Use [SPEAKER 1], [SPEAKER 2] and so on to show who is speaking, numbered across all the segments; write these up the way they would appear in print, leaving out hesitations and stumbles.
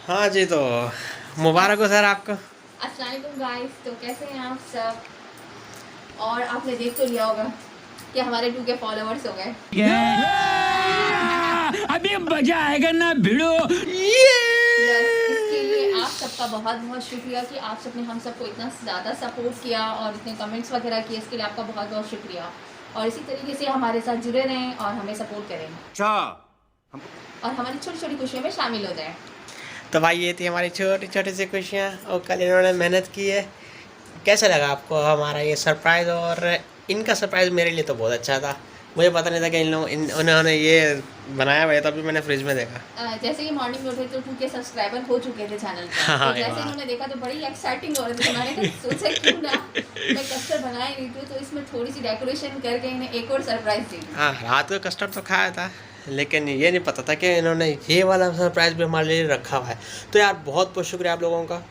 [SPEAKER 1] हाँ जी, तो मुबारक हो सर आपको।
[SPEAKER 2] अस्सलाम वालेकुम गाइस, तो कैसे हैं आप सब। और आपने देख तो लिया होगा कि हमारे 2K फॉलोवर्स हो गए।
[SPEAKER 3] अभी मजा आएगा ना भिड़ो।
[SPEAKER 2] यस, इसके लिए आप सबका बहुत बहुत शुक्रिया कि आप सबने हम सबको इतना ज़्यादा सपोर्ट किया और इतने कमेंट्स वगैरह किए। इसके लिए आपका बहुत बहुत शुक्रिया। और इसी तरीके से हमारे साथ जुड़े रहें और हमें सपोर्ट करें और हमारी छोटी छोटी खुशियों में शामिल हो जाएं।
[SPEAKER 1] तो भाई ये थी हमारी छोटी छोटी सी खुशियाँ और कल इन्होंने मेहनत की है। कैसा लगा आपको हमारा ये सरप्राइज़? और इनका सरप्राइज़ मेरे लिए तो बहुत अच्छा था। मुझे पता नहीं था कि उन्होंने ये बनाया हुआ है, तभी मैंने फ्रिज में देखा।
[SPEAKER 2] जैसे ही मॉर्निंग में उठे तो 2K सब्सक्राइबर हो चुके थे चैनल पर।
[SPEAKER 1] हाँ
[SPEAKER 2] तो जैसे उन्होंने देखा तो बड़ी एक्साइटिंग हो रही थी। मैंने सोचा क्यों ना मैं कस्टर्ड बनाई नहीं थी, तो इसमें थोड़ी सी डेकोरेशन करके इन्हें एक और सरप्राइज दी।
[SPEAKER 1] हाँ, रात को कस्टर्ड तो खाया था, लेकिन ये नहीं पता था कि इन्होंने ये वाला सरप्राइज़ भी हमारे लिए रखा हुआ है। तो यार बहुत बहुत शुक्रिया आप लोगों का।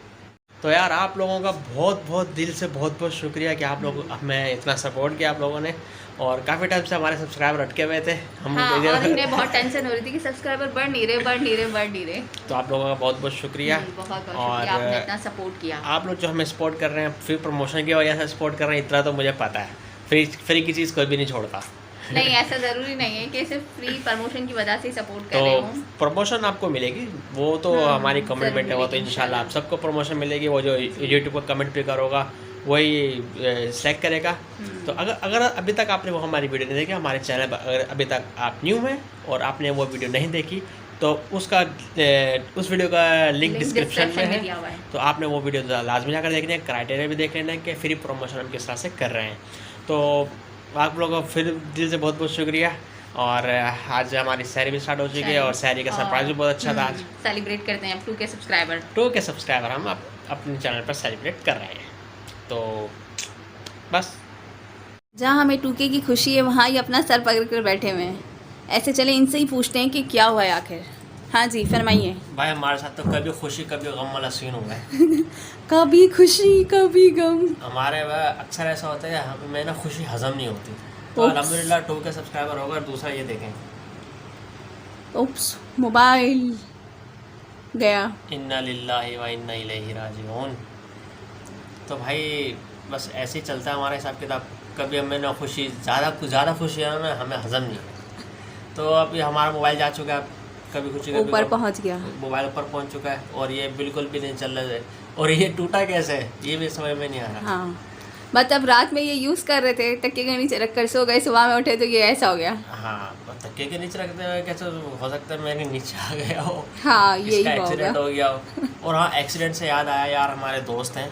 [SPEAKER 1] तो यार आप लोगों का बहुत बहुत दिल से बहुत बहुत शुक्रिया कि आप लोग हमें इतना सपोर्ट किया आप लोगों ने। और काफ़ी टाइम से हमारे सब्सक्राइबर अटके हुए थे हम।
[SPEAKER 2] हाँ, और इन्हें बहुत टेंशन हो रही थी कि सब्सक्राइबर बढ़ नहीं रहे।
[SPEAKER 1] तो आप लोगों का बहुत बहुत शुक्रिया।
[SPEAKER 2] बहुत बहुत
[SPEAKER 1] और
[SPEAKER 2] शुक्रिया, आपने इतना सपोर्ट किया।
[SPEAKER 1] आप लोग जो हमें सपोर्ट कर रहे हैं, फ्री प्रमोशन की वजह से सपोर्ट कर रहे हैं, इतना तो मुझे पता है। फ्री की चीज़ कोई भी नहीं छोड़ता।
[SPEAKER 2] नहीं, ऐसा ज़रूरी नहीं है कि सिर्फ फ्री प्रमोशन की वजह से सपोर्ट कर रहे
[SPEAKER 1] तो
[SPEAKER 2] हो।
[SPEAKER 1] प्रमोशन आपको मिलेगी, वो तो हमारी कमिटमेंट है। वो तो इंशाल्लाह आप सबको प्रमोशन मिलेगी। वो जो यूट्यूब पर कमेंट पिकर होगा वही सेलेक्ट करेगा। तो अगर अभी तक आपने वो हमारी वीडियो नहीं देखी, हमारे चैनल पर अगर अभी तक आप न्यू हैं और आपने वो वीडियो नहीं देखी, तो उस वीडियो का लिंक डिस्क्रिप्शन में है। तो आपने वो वीडियो लाजमी जाकर देखने, क्राइटेरिया भी देख लेना कि फ्री प्रमोशन हम किस तरह से कर रहे हैं। तो आप लोगों का फिर दिल से बहुत बहुत शुक्रिया। और आज हमारी सैरी भी स्टार्ट हो चुकी है और सैरी का सरप्राइज भी बहुत अच्छा था। आज
[SPEAKER 2] सेलिब्रेट करते हैं 2K सब्सक्राइबर।
[SPEAKER 1] 2K सब्सक्राइबर हम अपने चैनल पर सेलिब्रेट कर रहे हैं। तो बस
[SPEAKER 2] जहाँ हमें 2K की खुशी है वहाँ ही अपना सर पकड़ कर बैठे हुए हैं। ऐसे चले इनसे ही पूछते हैं कि क्या हुआ है आखिर। हाँ जी, फरमाइए।
[SPEAKER 1] भाई हमारे साथ तो कभी खुशी कभी गम वाला सीन हुआ है।
[SPEAKER 2] कभी खुशी कभी गम।
[SPEAKER 1] हमारे वह अक्सर ऐसा होता है, हमें ना खुशी हजम नहीं होती। तो अल्हम्दुलिल्लाह 2K सब्सक्राइबर होगा। दूसरा ये देखें,
[SPEAKER 2] उप्स, मोबाइल गया।
[SPEAKER 1] इन्ना लिल्लाहि व इन्ना इलैहि राजिऊन। तो भाई बस ऐसे ही चलता है हमारा हिसाब किताब। कभी हमें ना खुशी ज़्यादा खुशी है ना, हमें हजम नहीं है। तो अभी हमारा मोबाइल जा चुका है, कभी खुशी कभी
[SPEAKER 2] ऊपर पहुंच गया,
[SPEAKER 1] मोबाइल ऊपर पहुंच चुका है और ये बिल्कुल भी नहीं चल रहा है। और ये टूटा कैसे है ये भी समझ में नहीं आ रहा।
[SPEAKER 2] हाँ, मतलब रात में ये यूज़ कर रहे थे, तकिए के नीचे रख कर सो गए, सुबह में उठे तो ये ऐसा हो गया।
[SPEAKER 1] हाँ, तकिए के नीचे रखते हुए कैसे हो सकता है मेरे नीचे आ गया हो।
[SPEAKER 2] हाँ, यही
[SPEAKER 1] इसका एक्सीडेंट
[SPEAKER 2] होगा।
[SPEAKER 1] हो गया हो। और हाँ, एक्सीडेंट से याद आया यार, हमारे दोस्त हैं,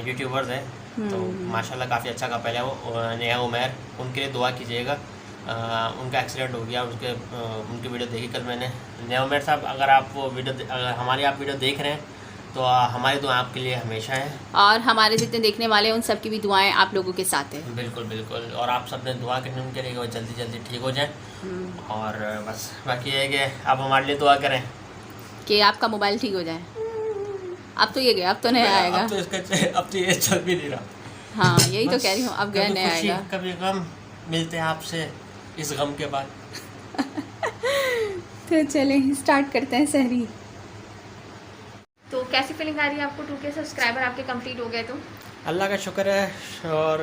[SPEAKER 1] यूट्यूबर्स हैं, तो माशाल्लाह काफ़ी अच्छा कपल है वो, नेहा उमैर। उनके लिए दुआ कीजिएगा। उनका एक्सीडेंट हो गया, उनकी वीडियो देखी कल मैंने। नेहा उमैर साहब, अगर आप वो वीडियो अगर हमारी आप वीडियो देख रहे हैं तो हमारी दुआ आपके लिए हमेशा है।
[SPEAKER 2] और हमारे जितने देखने वाले हैं उन सब की भी दुआएं आप लोगों के साथ हैं।
[SPEAKER 1] बिल्कुल बिल्कुल। और आप सब ने दुआ करनी उनके लिए कि वो जल्दी जल्दी ठीक हो जाए। और बस बाकी ये है कि आप हमारे लिए दुआ करें
[SPEAKER 2] कि आपका मोबाइल ठीक हो जाए। अब तो ये गया, अब तो नया आएगा।
[SPEAKER 1] अब तो ये चल भी नहीं रहा।
[SPEAKER 2] हाँ, यही तो कह रही हूँ, अब गया नया आएगा।
[SPEAKER 1] कभी गम मिलते हैं आपसे इस गम के बाद।
[SPEAKER 2] तो चले स्टार्ट करते हैं सहरी। तो कैसी फीलिंग आ रही है आपको 2K सब्सक्राइबर आपके कंप्लीट हो गए तो?
[SPEAKER 1] अल्लाह का शुक्र है और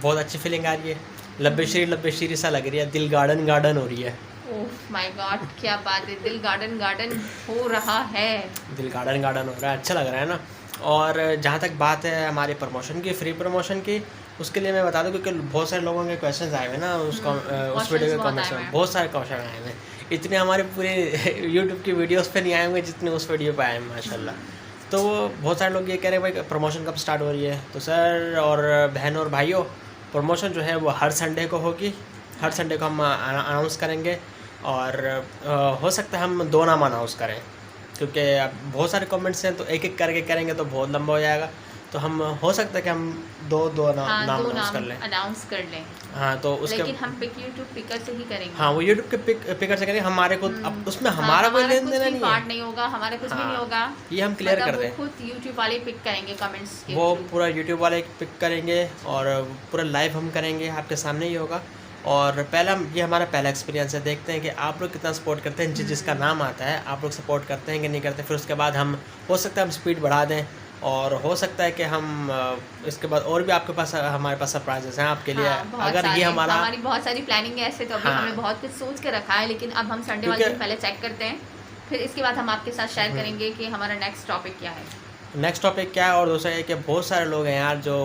[SPEAKER 1] बहुत अच्छी फीलिंग आ रही है। लब्बे शीरी सा लग रही है, दिल गार्डन गार्डन हो रही है।
[SPEAKER 2] ओह माय गॉड, क्या बात है, दिल गार्डन गार्डन हो रहा है।
[SPEAKER 1] दिल गार्डन गार्डन हो रहा है, अच्छा लग रहा है ना। और जहाँ तक बात है हमारे प्रमोशन की, फ्री प्रमोशन की, उसके लिए मैं बता दूं क्योंकि बहुत सारे लोगों के क्वेश्चंस आए हुए ना उस वीडियो के कमेंट्स में। बहुत सारे क्वेश्चन आए हुए, इतने हमारे पूरे यूट्यूब की वीडियोस पे नहीं आए होंगे जितने उस वीडियो पे आए हैं माशाल्लाह। तो बहुत सारे लोग ये कह रहे हैं भाई प्रमोशन कब स्टार्ट हो रही है। तो सर और बहन और भाइयों, प्रमोशन जो है वो हर संडे को होगी। हर संडे को हम अनाउंस करेंगे। और हो सकता है हम 2 नाम अनाउंस करें, क्योंकि अब बहुत सारे कमेंट्स हैं तो एक एक करके करेंगे तो बहुत लंबा हो जाएगा। तो हम हो सकता है कि हम दो नाम अनाउंस कर लें।
[SPEAKER 2] अनाउंस कर लें।
[SPEAKER 1] हाँ, तो उसके
[SPEAKER 2] लेकिन हम यूट्यूब पिकर से ही करेंगे।
[SPEAKER 1] हाँ, वो यूट्यूब के पिकर से करेंगे। हमारे को अब उसमें हमारा कोई लेन देना नहीं है,
[SPEAKER 2] नहीं होगा, हमारा कुछ भी नहीं होगा।
[SPEAKER 1] ये हम क्लियर कर दें।
[SPEAKER 2] खुद यूट्यूब वाले पिक करेंगे कमेंट्स के,
[SPEAKER 1] वो पूरा यूट्यूब वाले पिक करेंगे और पूरा लाइव हम करेंगे, आपके सामने ही होगा। और पहला ये हमारा पहला एक्सपीरियंस है, देखते हैं कि आप लोग कितना सपोर्ट करते हैं, जिसका नाम आता है आप लोग सपोर्ट करते हैं कि नहीं करते। फिर उसके बाद हम हो सकता है हम स्पीड बढ़ा दें, और हो सकता है कि हम इसके बाद और भी आपके पास हमारे पास सरप्राइजेस हैं आपके लिए। अगर ये
[SPEAKER 2] हमारी बहुत सारी प्लानिंग है ऐसे, तो अभी हमने बहुत कुछ सोच के रखा है, लेकिन अब हम संडे वाले दिन पहले चेक करते हैं, फिर इसके बाद हम आपके साथ शेयर करेंगे कि हमारा नेक्स्ट टॉपिक क्या है।
[SPEAKER 1] नेक्स्ट टॉपिक क्या है, और दूसरा ये कि बहुत सारे लोग हैं यार जो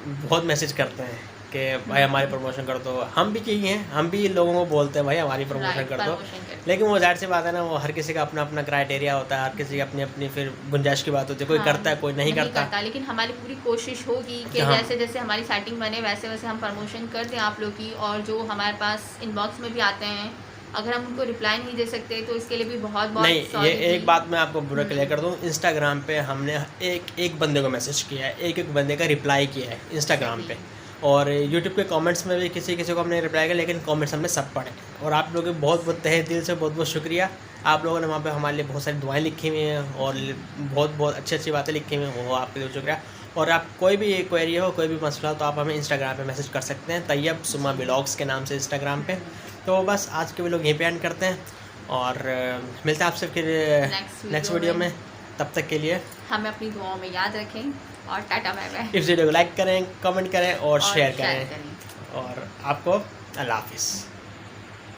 [SPEAKER 1] बहुत मैसेज करते हैं कि भाई हमारी प्रमोशन कर दो। हम भी यही हैं, हम भी लोगों को बोलते हैं भाई हमारी प्रमोशन कर दो, लेकिन वो जाहिर सी बात है ना, वो हर किसी का अपना अपना क्राइटेरिया होता है, हर किसी की अपनी अपनी फिर गुंजाइश की बात होती है, कोई करता है कोई नहीं करता।
[SPEAKER 2] लेकिन हमारी पूरी कोशिश होगी कि जैसे जैसे हमारी सेटिंग बने वैसे वैसे हम प्रमोशन कर दें आप लोग की। और जो हमारे पास इनबॉक्स में भी आते हैं, अगर हम उनको रिप्लाई नहीं दे सकते तो इसके लिए भी बहुत बहुत
[SPEAKER 1] नहीं। ये एक बात मैं आपको पूरा क्लियर कर दूं, इंस्टाग्राम पे हमने एक बंदे को मैसेज किया है, एक बंदे का रिप्लाई किया है इंस्टाग्राम पे, और यूट्यूब के कमेंट्स में भी किसी को हमने रिप्लाई किया, लेकिन कमेंट्स हमने सब पढ़े। और आप लोगों के बहुत बहुत तहे दिल से बहुत बहुत शुक्रिया। आप लोगों ने वहाँ पे हमारे लिए बहुत सारी दुआएं लिखी हुई हैं और बहुत बहुत अच्छी अच्छी बातें लिखी हुई हैं, वो आपके लिए शुक्रिया। और आप कोई भी क्वेरी हो, कोई भी मसला हो, तो आप हमें इंस्टाग्राम पे मैसेज कर सकते हैं, तैयब सुमा व्लॉग्स के नाम से इंस्टाग्राम पे। तो बस आज के व्लॉग यहीं पे एंड करते हैं, और मिलते हैं आपसे फिर नेक्स्ट वीडियो में। तब तक के लिए हमें
[SPEAKER 2] अपनी दुआओं में याद रखें, और टाटा बाय बाय।
[SPEAKER 1] इस वीडियो को लाइक करें, कमेंट करें और शेयर करें, और आपको अल्लाह हाफिज़।